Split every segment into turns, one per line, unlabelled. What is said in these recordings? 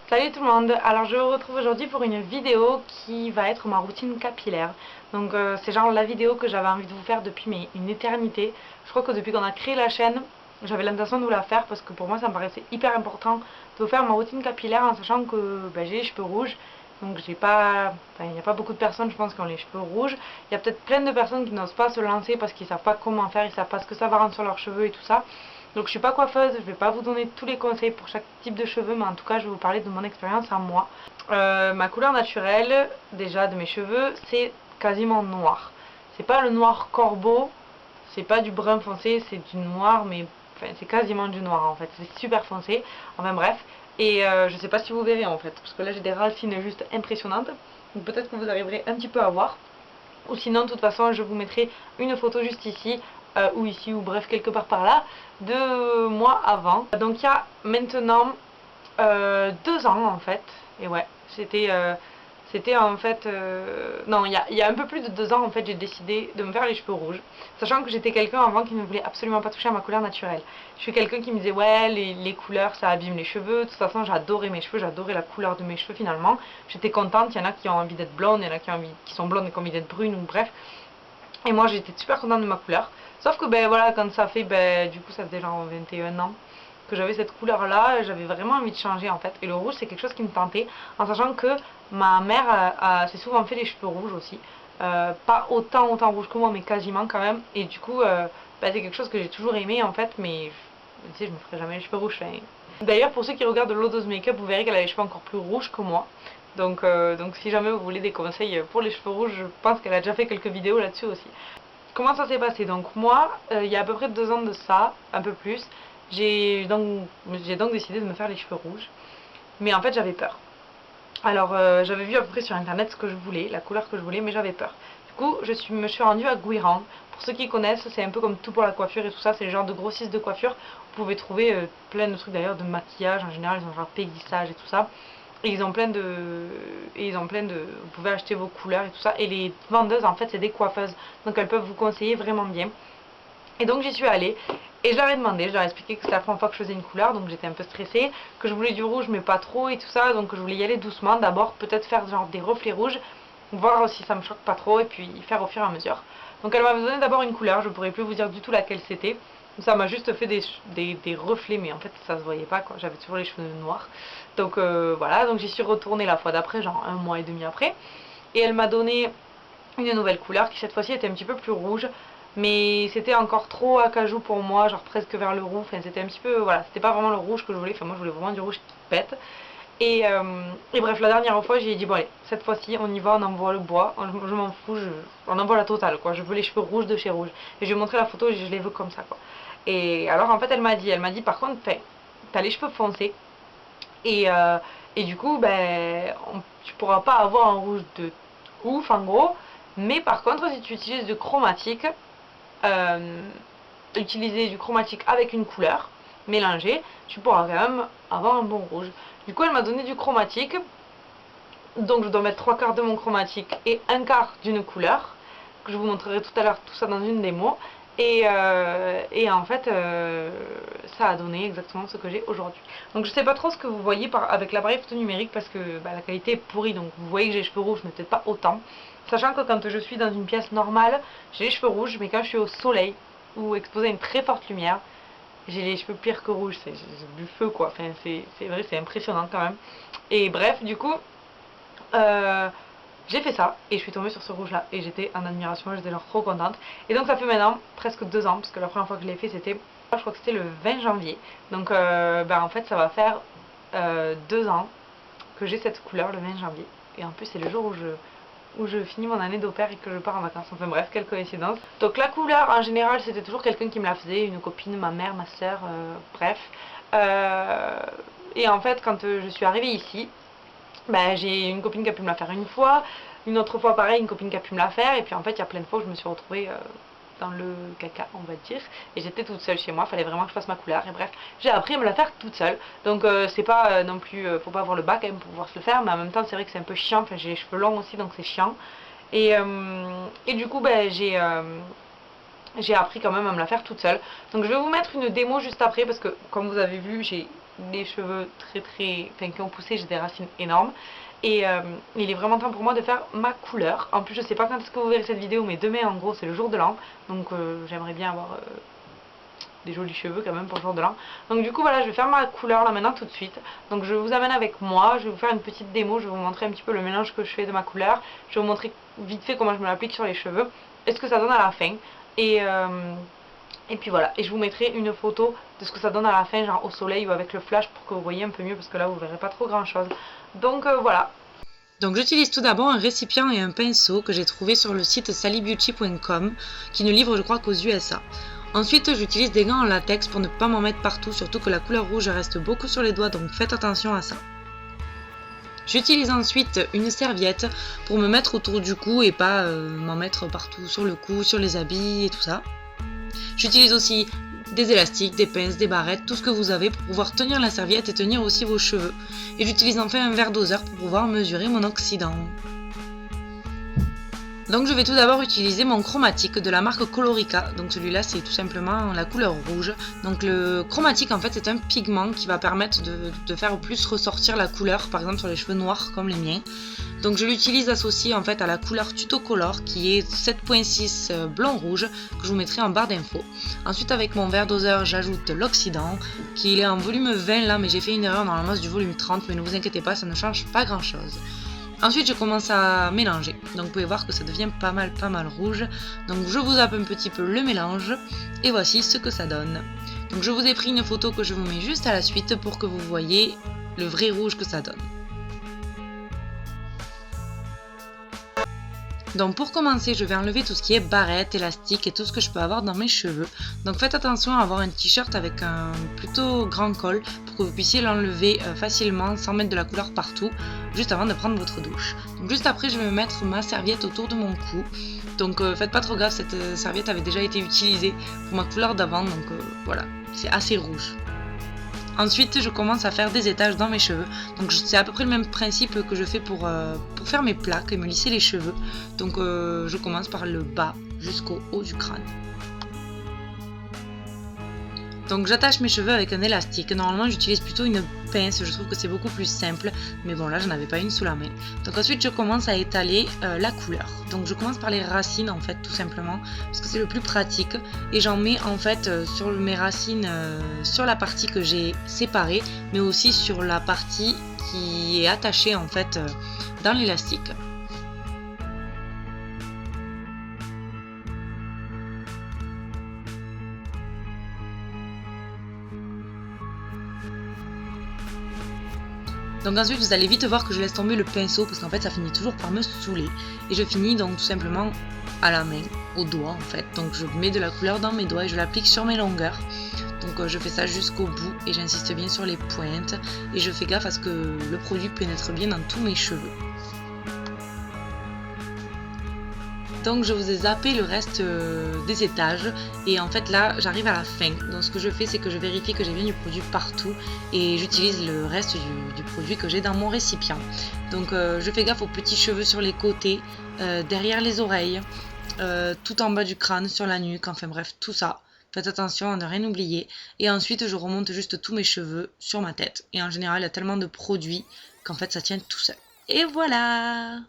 Salut tout le monde, alors je vous retrouve aujourd'hui pour une vidéo qui va être ma routine capillaire. Donc c'est genre la vidéo que j'avais envie de vous faire depuis une éternité. Je crois que depuis qu'on a créé la chaîne, j'avais l'intention de vous la faire parce que pour moi ça me paraissait hyper important de vous faire ma routine capillaire en sachant que j'ai les cheveux rouges. Donc j'ai pas, il n'y a pas beaucoup de personnes je pense qui ont les cheveux rouges. Il y a peut-être plein de personnes qui n'osent pas se lancer parce qu'ils savent pas comment faire, ils savent pas ce que ça va rendre sur leurs cheveux et tout ça. Donc je suis pas coiffeuse, je vais pas vous donner tous les conseils pour chaque type de cheveux, mais en tout cas je vais vous parler de mon expérience à moi. Ma couleur naturelle, déjà de mes cheveux, c'est quasiment noir. C'est pas le noir corbeau, c'est pas du brun foncé, c'est du noir, mais enfin, c'est quasiment du noir en fait, c'est super foncé, enfin bref. Et je sais pas si vous verrez en fait, parce que là j'ai des racines juste impressionnantes, donc peut-être que vous arriverez un petit peu à voir. Ou sinon de toute façon je vous mettrai une photo juste ici ou ici ou bref quelque part par là de moi avant. Donc il y a maintenant 2 ans en fait, et ouais c'était en fait non il y a un peu plus de 2 ans en fait j'ai décidé de me faire les cheveux rouges, sachant que j'étais quelqu'un avant qui ne voulait absolument pas toucher à ma couleur naturelle. Je suis quelqu'un qui me disait ouais les couleurs ça abîme les cheveux, de toute façon j'adorais mes cheveux, j'adorais la couleur de mes cheveux finalement, j'étais contente, il y en a qui ont envie d'être blondes, il y en a qui sont blondes et qui ont envie d'être brunes ou bref. Et moi j'étais super contente de ma couleur. Sauf que voilà, quand ça fait du coup ça faisait genre 21 ans que j'avais cette couleur là, j'avais vraiment envie de changer en fait. Et le rouge c'est quelque chose qui me tentait, en sachant que ma mère s'est souvent fait les cheveux rouges aussi. Pas autant rouge que moi mais quasiment quand même. Et du coup c'est quelque chose que j'ai toujours aimé en fait, mais tu sais je me ferai jamais les cheveux rouges. D'ailleurs pour ceux qui regardent Lodo's Makeup, vous verrez qu'elle a les cheveux encore plus rouges que moi. Donc si jamais vous voulez des conseils pour les cheveux rouges, je pense qu'elle a déjà fait quelques vidéos là-dessus aussi. Comment ça s'est passé? Donc moi, il y a à peu près 2 ans de ça, un peu plus, j'ai donc décidé de me faire les cheveux rouges. Mais en fait j'avais peur. Alors j'avais vu à peu près sur internet ce que je voulais, la couleur que je voulais, mais j'avais peur. Du coup me suis rendue à Guirand. Pour ceux qui connaissent, c'est un peu comme tout pour la coiffure et tout ça, c'est le genre de grossistes de coiffure. Vous pouvez trouver plein de trucs d'ailleurs, de maquillage en général, ils ont genre péguissage et tout ça. Et ils ont plein de... Vous pouvez acheter vos couleurs et tout ça. Et les vendeuses, en fait, c'est des coiffeuses. Donc elles peuvent vous conseiller vraiment bien. Et donc j'y suis allée. Et je leur ai demandé, je leur ai expliqué que c'était la première fois que je faisais une couleur. Donc j'étais un peu stressée. Que je voulais du rouge, mais pas trop et tout ça. Donc je voulais y aller doucement. D'abord, peut-être faire genre des reflets rouges. Voir si ça me choque pas trop. Et puis faire au fur et à mesure. Donc elle m'avait donné d'abord une couleur. Je pourrais plus vous dire du tout laquelle c'était. Ça m'a juste fait des reflets, mais en fait ça se voyait pas quoi, j'avais toujours les cheveux noirs. Donc voilà, donc j'y suis retournée la fois d'après, genre 1 mois et demi après. Et elle m'a donné une nouvelle couleur qui cette fois-ci était un petit peu plus rouge. Mais c'était encore trop acajou pour moi, genre presque vers le roux. Enfin c'était un petit peu, voilà, c'était pas vraiment le rouge que je voulais. Enfin moi je voulais vraiment du rouge qui pète. Et bref, la dernière fois j'ai dit bon allez, cette fois-ci on y va, on envoie le bois, je m'en fous, on envoie la totale quoi, je veux les cheveux rouges de chez Rouge. Et je lui ai montré la photo et je les veux comme ça quoi. Et alors en fait elle m'a dit par contre t'as les cheveux foncés et du coup tu pourras pas avoir un rouge de ouf en gros, mais par contre si tu utilises du chromatique, utiliser du chromatique avec une couleur mélangée, tu pourras quand même avoir un bon rouge. Du coup elle m'a donné du chromatique, donc je dois mettre 3/4 de mon chromatique et 1/4 d'une couleur, que je vous montrerai tout à l'heure tout ça dans une démo. Et en fait ça a donné exactement ce que j'ai aujourd'hui. Donc je sais pas trop ce que vous voyez avec l'appareil photo numérique parce que la qualité est pourrie, donc vous voyez que j'ai les cheveux rouges mais peut-être pas autant. Sachant que quand je suis dans une pièce normale, j'ai les cheveux rouges, mais quand je suis au soleil ou exposé à une très forte lumière, j'ai les cheveux pire que rouges, c'est du feu quoi, enfin, c'est vrai, c'est impressionnant quand même. Et bref, du coup, j'ai fait ça et je suis tombée sur ce rouge là et j'étais en admiration, j'étais genre trop contente. Et donc ça fait maintenant presque 2 ans, parce que la première fois que je l'ai fait c'était, je crois que c'était le 20 janvier. Donc en fait ça va faire 2 ans que j'ai cette couleur le 20 janvier. Et en plus c'est le jour où je finis mon année d'au pair et que je pars en vacances. Enfin bref, quelle coïncidence. Donc la couleur en général c'était toujours quelqu'un qui me la faisait, une copine, ma mère, ma soeur, bref. Et en fait quand je suis arrivée ici, j'ai une copine qui a pu me la faire une fois, une autre fois pareil, une copine qui a pu me la faire, et puis en fait il y a plein de fois où je me suis retrouvée dans le caca on va dire, et j'étais toute seule chez moi, il fallait vraiment que je fasse ma couleur, et bref, j'ai appris à me la faire toute seule, donc c'est pas non plus, faut pas avoir le bac quand même pour pouvoir se le faire, mais en même temps c'est vrai que c'est un peu chiant, enfin j'ai les cheveux longs aussi donc c'est chiant, et du coup j'ai appris quand même à me la faire toute seule. Donc je vais vous mettre une démo juste après parce que comme vous avez vu j'ai des cheveux qui ont poussé, j'ai des racines énormes. Et il est vraiment temps pour moi de faire ma couleur. En plus je sais pas quand est-ce que vous verrez cette vidéo, mais demain en gros c'est le jour de l'an. Donc j'aimerais bien avoir des jolis cheveux quand même pour le jour de l'an. Donc du coup voilà, je vais faire ma couleur là maintenant tout de suite. Donc je vous amène avec moi, je vais vous faire une petite démo, je vais vous montrer un petit peu le mélange que je fais de ma couleur. Je vais vous montrer vite fait comment je me l'applique sur les cheveux et ce que ça donne à la fin. Et puis voilà, et je vous mettrai une photo de ce que ça donne à la fin, genre au soleil ou avec le flash pour que vous voyez un peu mieux, parce que là vous verrez pas trop grand chose. Donc voilà. Donc j'utilise tout d'abord un récipient et un pinceau que j'ai trouvé sur le site sallybeauty.com qui ne livre je crois qu'aux USA. Ensuite j'utilise des gants en latex pour ne pas m'en mettre partout, surtout que la couleur rouge reste beaucoup sur les doigts, donc faites attention à ça. J'utilise ensuite une serviette pour me mettre autour du cou et pas m'en mettre partout sur le cou, sur les habits et tout ça. J'utilise aussi des élastiques, des pinces, des barrettes, tout ce que vous avez pour pouvoir tenir la serviette et tenir aussi vos cheveux. Et j'utilise enfin un verre doseur pour pouvoir mesurer mon oxydant. Donc je vais tout d'abord utiliser mon chromatique de la marque Colorica. Donc celui-là c'est tout simplement la couleur rouge. Donc le chromatique en fait c'est un pigment qui va permettre de faire plus ressortir la couleur, par exemple sur les cheveux noirs comme les miens. Donc je l'utilise associé en fait à la couleur Tuto Color qui est 7.6 blond rouge que je vous mettrai en barre d'infos. Ensuite avec mon verre doseur j'ajoute l'oxydant qui est en volume 20 là, mais j'ai fait une erreur, normalement c'est du volume 30, mais ne vous inquiétez pas, ça ne change pas grand chose. Ensuite je commence à mélanger, donc vous pouvez voir que ça devient pas mal rouge. Donc je vous zappe un petit peu le mélange et voici ce que ça donne. Donc je vous ai pris une photo que je vous mets juste à la suite pour que vous voyez le vrai rouge que ça donne. Donc pour commencer je vais enlever tout ce qui est barrette, élastique et tout ce que je peux avoir dans mes cheveux. Donc faites attention à avoir un t-shirt avec un plutôt grand col pour que vous puissiez l'enlever facilement sans mettre de la couleur partout, juste avant de prendre votre douche. Donc juste après je vais mettre ma serviette autour de mon cou. Donc faites pas trop gaffe, cette serviette avait déjà été utilisée pour ma couleur d'avant, donc voilà, c'est assez rouge. Ensuite je commence à faire des étages dans mes cheveux, donc c'est à peu près le même principe que je fais pour faire mes plaques et me lisser les cheveux. Donc je commence par le bas jusqu'au haut du crâne. Donc j'attache mes cheveux avec un élastique, normalement j'utilise plutôt une pince, je trouve que c'est beaucoup plus simple, mais bon là j'en avais pas une sous la main. Donc ensuite je commence à étaler la couleur. Donc je commence par les racines en fait tout simplement, parce que c'est le plus pratique, et j'en mets en fait sur mes racines, sur la partie que j'ai séparée, mais aussi sur la partie qui est attachée en fait dans l'élastique. Donc ensuite vous allez vite voir que je laisse tomber le pinceau parce qu'en fait ça finit toujours par me saouler. Et je finis donc tout simplement à la main, au doigt en fait. Donc je mets de la couleur dans mes doigts et je l'applique sur mes longueurs. Donc je fais ça jusqu'au bout et j'insiste bien sur les pointes. Et je fais gaffe à ce que le produit pénètre bien dans tous mes cheveux. Donc je vous ai zappé le reste des étages et en fait là j'arrive à la fin. Donc ce que je fais c'est que je vérifie que j'ai bien du produit partout et j'utilise le reste du produit que j'ai dans mon récipient. Donc je fais gaffe aux petits cheveux sur les côtés, derrière les oreilles, tout en bas du crâne, sur la nuque, enfin bref tout ça. Faites attention à ne rien oublier. Et ensuite je remonte juste tous mes cheveux sur ma tête. Et en général il y a tellement de produits qu'en fait ça tient tout seul. Et voilà!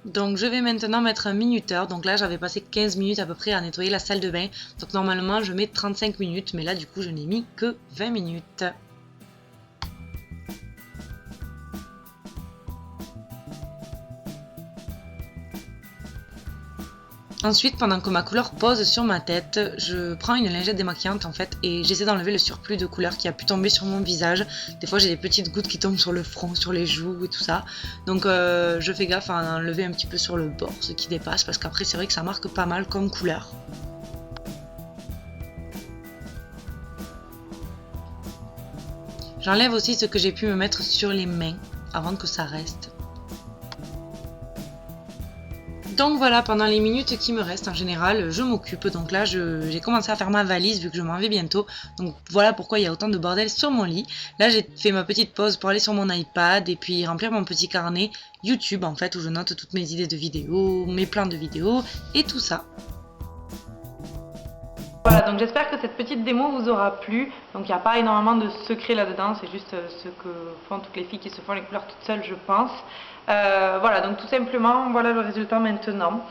Donc je vais maintenant mettre un minuteur, donc là j'avais passé 15 minutes à peu près à nettoyer la salle de bain, donc normalement je mets 35 minutes, mais là du coup je n'ai mis que 20 minutes. Ensuite, pendant que ma couleur pose sur ma tête, je prends une lingette démaquillante en fait et j'essaie d'enlever le surplus de couleur qui a pu tomber sur mon visage. Des fois j'ai des petites gouttes qui tombent sur le front, sur les joues et tout ça. Donc je fais gaffe à enlever un petit peu sur le bord, ce qui dépasse, parce qu'après c'est vrai que ça marque pas mal comme couleur. J'enlève aussi ce que j'ai pu me mettre sur les mains avant que ça reste. Donc voilà, pendant les minutes qui me restent en général, je m'occupe. Donc là, j'ai commencé à faire ma valise vu que je m'en vais bientôt. Donc voilà pourquoi il y a autant de bordel sur mon lit. Là, j'ai fait ma petite pause pour aller sur mon iPad et puis remplir mon petit carnet YouTube en fait, où je note toutes mes idées de vidéos, mes plans de vidéos et tout ça. Voilà, donc j'espère que cette petite démo vous aura plu. Donc il n'y a pas énormément de secrets là-dedans, c'est juste ce que font toutes les filles qui se font les couleurs toutes seules, je pense. Voilà, donc tout simplement, voilà le résultat maintenant.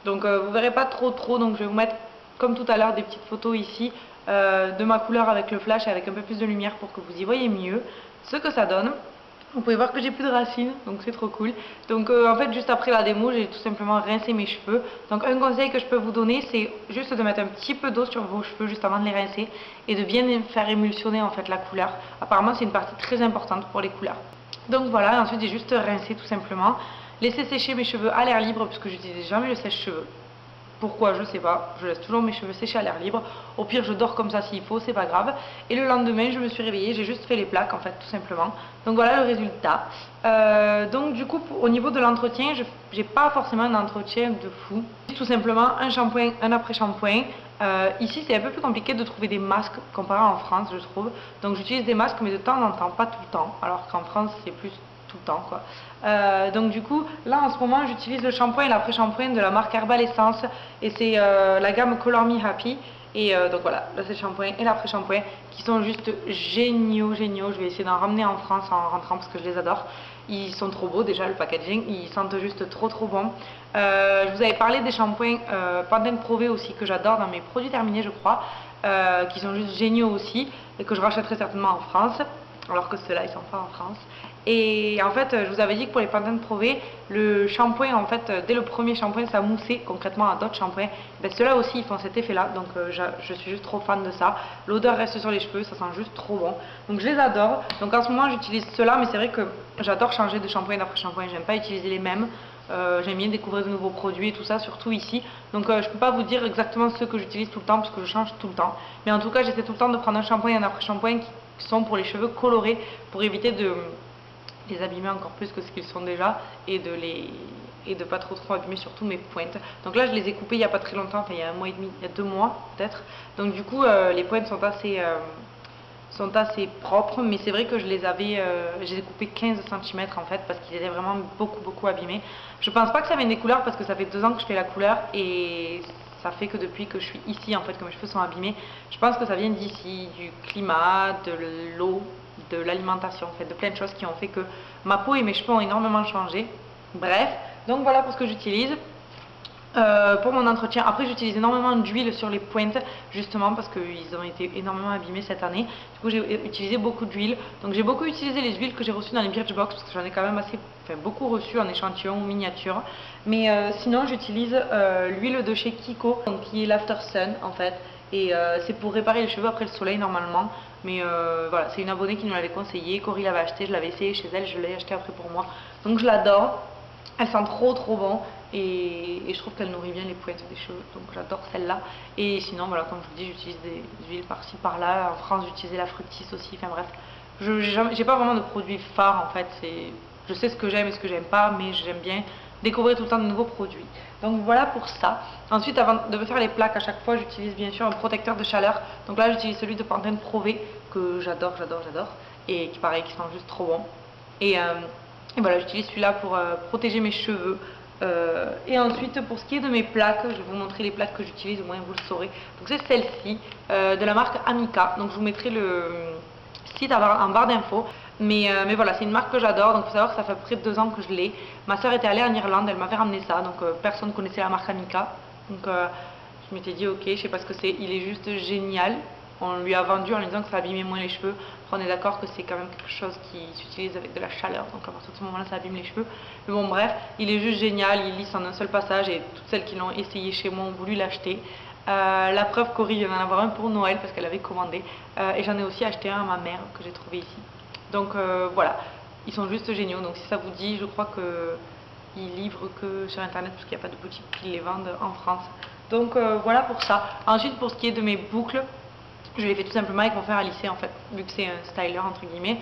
Donc vous verrez pas trop, donc je vais vous mettre comme tout à l'heure des petites photos ici de ma couleur avec le flash et avec un peu plus de lumière pour que vous y voyez mieux ce que ça donne. Vous pouvez voir que j'ai plus de racines, donc c'est trop cool. Donc en fait juste après la démo, j'ai tout simplement rincé mes cheveux. Donc un conseil que je peux vous donner, c'est juste de mettre un petit peu d'eau sur vos cheveux juste avant de les rincer et de bien faire émulsionner en fait la couleur. Apparemment c'est une partie très importante pour les couleurs. Donc voilà, ensuite j'ai juste rincé tout simplement. Laissé sécher mes cheveux à l'air libre puisque j'utilise jamais le sèche-cheveux. Pourquoi, je sais pas, je laisse toujours mes cheveux sécher à l'air libre. Au pire, je dors comme ça s'il faut, c'est pas grave. Et le lendemain, je me suis réveillée, j'ai juste fait les plaques en fait, tout simplement. Donc voilà le résultat. Donc du coup, au niveau de l'entretien, j'ai pas forcément un entretien de fou. Tout simplement un shampoing, un après-shampoing. Ici, c'est un peu plus compliqué de trouver des masques comparé en France, je trouve. Donc j'utilise des masques, mais de temps en temps, pas tout le temps. Alors qu'en France, c'est plus tout le temps quoi. Donc du coup là en ce moment j'utilise le shampoing et l'après-shampoing de la marque Herbal Essence et c'est la gamme Color Me Happy et donc voilà, là c'est le shampoing et l'après-shampoing qui sont juste géniaux. Je vais essayer d'en ramener en France en rentrant parce que je les adore. Ils sont trop beaux déjà, le packaging, ils sentent juste trop bon. Je vous avais parlé des shampoings Pantene Pro V aussi que j'adore dans mes produits terminés je crois, qui sont juste géniaux aussi et que je rachèterai certainement en France alors que ceux-là ils sont pas en France. Et en fait, je vous avais dit que pour les Pantene Pro V, le shampoing, en fait, dès le premier shampoing, ça moussait concrètement à d'autres shampoings. Ben, ceux-là aussi, ils font cet effet-là, donc je suis juste trop fan de ça. L'odeur reste sur les cheveux, ça sent juste trop bon. Donc je les adore. Donc en ce moment, j'utilise ceux-là, mais c'est vrai que j'adore changer de shampoing d'après shampoing. J'aime pas utiliser les mêmes. J'aime bien découvrir de nouveaux produits et tout ça, surtout ici. Donc je peux pas vous dire exactement ceux que j'utilise tout le temps, parce que je change tout le temps. Mais en tout cas, j'essaie tout le temps de prendre un shampoing et un après-shampoing qui sont pour les cheveux colorés, pour éviter de les abîmer encore plus que ce qu'ils sont déjà et de pas trop abîmer surtout mes pointes. Donc là je les ai coupées il n'y a pas très longtemps, enfin il y a un mois et demi, il y a 2 mois peut-être. Donc du coup les pointes sont assez propres, mais c'est vrai que je les ai coupées 15 cm en fait parce qu'ils étaient vraiment beaucoup abîmés. Je pense pas que ça vienne des couleurs parce que ça fait 2 ans que je fais la couleur et ça fait que depuis que je suis ici en fait que mes cheveux sont abîmés. Je pense que ça vient d'ici, du climat, de l'eau, de l'alimentation, en fait, de plein de choses qui ont fait que ma peau et mes cheveux ont énormément changé. Bref, donc voilà pour ce que j'utilise. Pour mon entretien, après j'utilise énormément d'huile sur les pointes justement parce qu'ils ont été énormément abîmés cette année. Du coup j'ai utilisé beaucoup d'huile. Donc j'ai beaucoup utilisé les huiles que j'ai reçues dans les Birchbox parce que j'en ai quand même beaucoup reçu en échantillon ou miniature. Mais sinon j'utilise l'huile de chez Kiko, donc qui est l'After Sun en fait. Et c'est pour réparer les cheveux après le soleil normalement. Mais voilà, c'est une abonnée qui nous l'avait conseillé. Cory l'avait acheté, je l'avais essayé chez elle, je l'ai acheté après pour moi. Donc je l'adore. Elle sent trop bon et je trouve qu'elle nourrit bien les pointes des cheveux. Donc j'adore celle-là. Et sinon, voilà, comme je vous dis, j'utilise des huiles par-ci par-là. En France, j'utilisais la Fructis aussi. Enfin bref, j'ai pas vraiment de produits phares en fait. Je sais ce que j'aime et ce que j'aime pas, mais j'aime bien découvrir tout le temps de nouveaux produits. Donc voilà pour ça. Ensuite, avant de me faire les plaques, à chaque fois, j'utilise bien sûr un protecteur de chaleur. Donc là, j'utilise celui de Pantene Pro V que j'adore. Et qui pareil, qui sent juste trop bon. Et voilà, j'utilise celui-là pour protéger mes cheveux. Et ensuite, pour ce qui est de mes plaques, je vais vous montrer les plaques que j'utilise, au moins vous le saurez. Donc c'est celle-ci, de la marque Amica. Donc je vous mettrai le site en barre d'infos. Mais voilà, c'est une marque que j'adore, donc il faut savoir que ça fait à peu près 2 ans que je l'ai. Ma soeur était allée en Irlande, elle m'avait ramené ça, donc personne ne connaissait la marque Amica. Donc je m'étais dit ok, je sais pas ce que c'est, il est juste génial. On lui a vendu en lui disant que ça abîmait moins les cheveux. Après, on est d'accord que c'est quand même quelque chose qui s'utilise avec de la chaleur, donc à partir de ce moment-là ça abîme les cheveux. Mais bon bref, il est juste génial, il lisse en un seul passage et toutes celles qui l'ont essayé chez moi ont voulu l'acheter. La preuve, Cory vient d'en avoir un pour Noël parce qu'elle avait commandé. Et j'en ai aussi acheté un à ma mère que j'ai trouvé ici. Donc voilà, ils sont juste géniaux. Donc si ça vous dit, je crois qu'ils livrent que sur internet parce qu'il n'y a pas de boutique qui les vendent en France. Donc voilà pour ça. Ensuite, pour ce qui est de mes boucles, je les fais tout simplement avec mon fer à lisser en fait, vu que c'est un styler entre guillemets,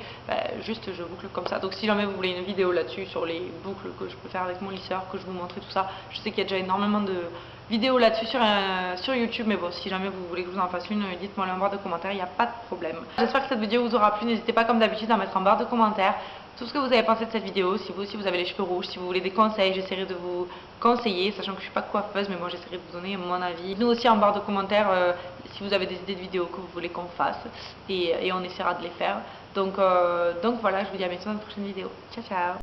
juste je boucle comme ça. Donc si jamais vous voulez une vidéo là-dessus sur les boucles que je peux faire avec mon lisseur, que je vous montre tout ça, je sais qu'il y a déjà énormément de vidéos là-dessus sur YouTube, mais bon, si jamais vous voulez que je vous en fasse une, dites-moi en barre de commentaires, il n'y a pas de problème. J'espère que cette vidéo vous aura plu, n'hésitez pas comme d'habitude à mettre en barre de commentaires tout ce que vous avez pensé de cette vidéo. Si vous aussi vous avez les cheveux rouges, si vous voulez des conseils, j'essaierai de vous conseiller, sachant que je suis pas coiffeuse, mais moi j'essaierai de vous donner mon avis. Dites-nous aussi en barre de commentaires si vous avez des idées de vidéos que vous voulez qu'on fasse, et on essaiera de les faire. Donc voilà, je vous dis à bientôt dans une prochaine vidéo. Ciao ciao.